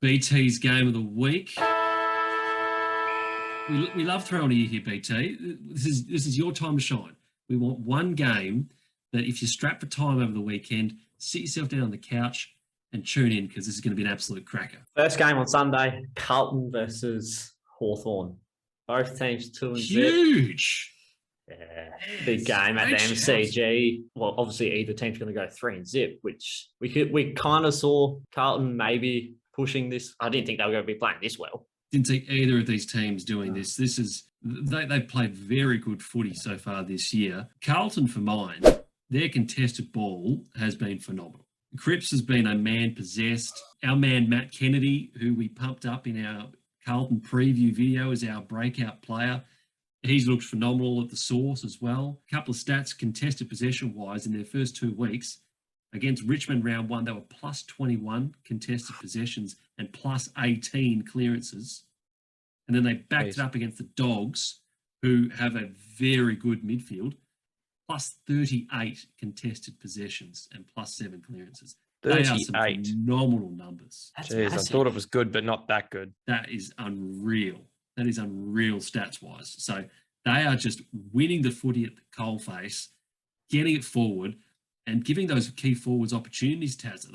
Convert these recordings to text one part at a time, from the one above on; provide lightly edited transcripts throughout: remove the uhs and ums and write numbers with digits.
BT's game of the week. We love throwing you here, BT. This is your time to shine. We want one game that if you're strapped for time over the weekend, sit yourself down on the couch and tune in because this is going to be an absolute cracker. First game on Sunday, Carlton versus Hawthorn. Both teams 2-0. Huge. Yeah, big game at the MCG. Well, obviously either team's going to go 3-0, which we kind of saw Carlton maybe pushing this. I didn't think they were going to be playing this well. Didn't see either of these teams doing this. They've played very good footy so far this year. Carlton, for mine, their contested ball has been phenomenal. Cripps has been a man possessed. Our man Matt Kennedy, who we pumped up in our Carlton preview video as our breakout player, he's looked phenomenal at the source as well. A couple of stats contested possession-wise in their first 2 weeks. Against Richmond round 1, they were plus 21 contested possessions and plus 18 clearances. And then they backed it up against the Dogs, who have a very good midfield, plus 38 contested possessions and plus 7 clearances. 38. They are some phenomenal numbers. Jeez, I thought it was good, but not that good. That is unreal. That is unreal stats-wise. So they are just winning the footy at the coalface, getting it forward, and giving those key forwards opportunities, Taz.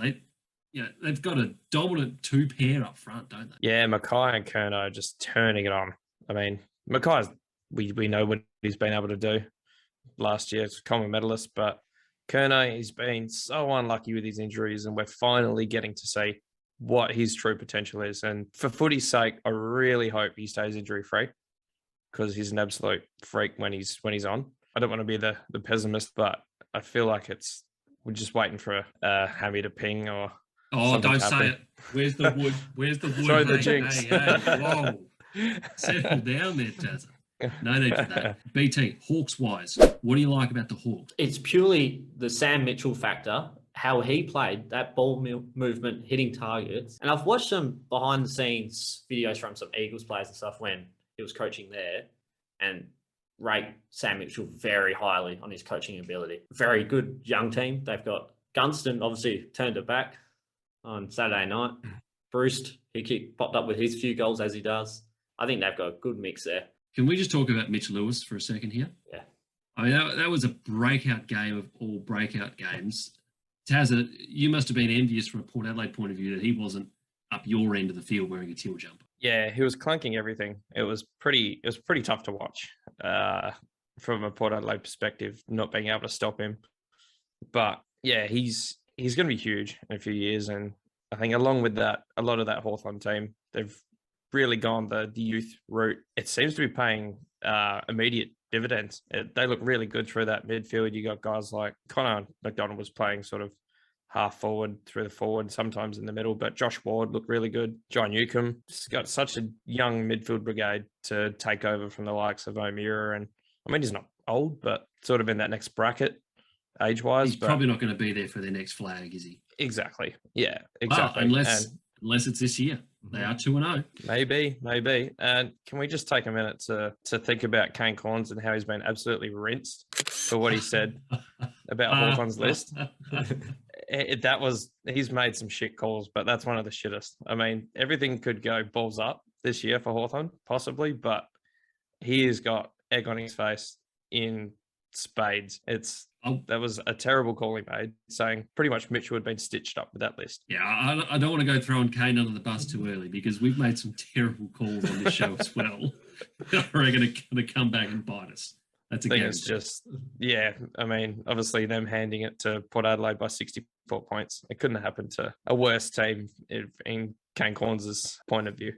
They've got a dominant 2-pair up front, don't they? Yeah, Mackay and Kerno are just turning it on. I mean, Mackay's, we know what he's been able to do last year. It's a common medalist, but Kerno, he's been so unlucky with his injuries, and we're finally getting to see what his true potential is. And for footy's sake, I really hope he stays injury-free because he's an absolute freak when he's on. I don't want to be the pessimist, but I feel like we're just waiting for a hammy to ping or. Oh, don't say it. Where's the wood? Where's the wood? Throw the jinx. Hey, whoa. Settle down there, Tazza. No need for that. BT, Hawks-wise, what do you like about the Hawks? It's purely the Sam Mitchell factor, how he played, that ball movement, hitting targets. And I've watched some behind-the-scenes videos from some Eagles players and stuff when he was coaching there and rate Sam Mitchell very highly on his coaching ability. Very good young team. They've got Gunston, obviously, turned it back on Saturday night. Bruce, popped up with his few goals as he does. I think they've got a good mix there. Can we just talk about Mitch Lewis for a second here? Yeah. I mean, that was a breakout game of all breakout games. Tazza, you must have been envious from a Port Adelaide point of view that he wasn't up your end of the field wearing a teal jumper. Yeah, he was clunking everything. It was pretty tough to watch from a Port Adelaide perspective, not being able to stop him. But yeah, he's going to be huge in a few years. And I think along with that, a lot of that Hawthorn team, they've really gone the youth route. It seems to be paying immediate dividends. They look really good through that midfield. You got guys like Connor McDonald was playing sort of half forward through the forward, sometimes in the middle, but Josh Ward looked really good. John Newcomb has got such a young midfield brigade to take over from the likes of O'Meara. And I mean, he's not old, but sort of in that next bracket age-wise. He's probably not going to be there for their next flag, is he? Exactly. Yeah, exactly. Well, unless it's this year. They are 2-0. Maybe. And can we just take a minute to think about Kane Corns and how he's been absolutely rinsed for what he said about Hawthorn's list? He's made some shit calls, but that's one of the shittest. I mean, everything could go balls up this year for Hawthorn, possibly, but he has got egg on his face in spades. That was a terrible call he made, saying pretty much Mitchell had been stitched up with that list. Yeah, I don't want to go throwing Kane under the bus too early because we've made some terrible calls on this show as well. We're going to come back and bite us. That's a guarantee. It's just, yeah, I mean, obviously them handing it to Port Adelaide by 64 points. It couldn't have happened to a worse team in Kane Corns' point of view.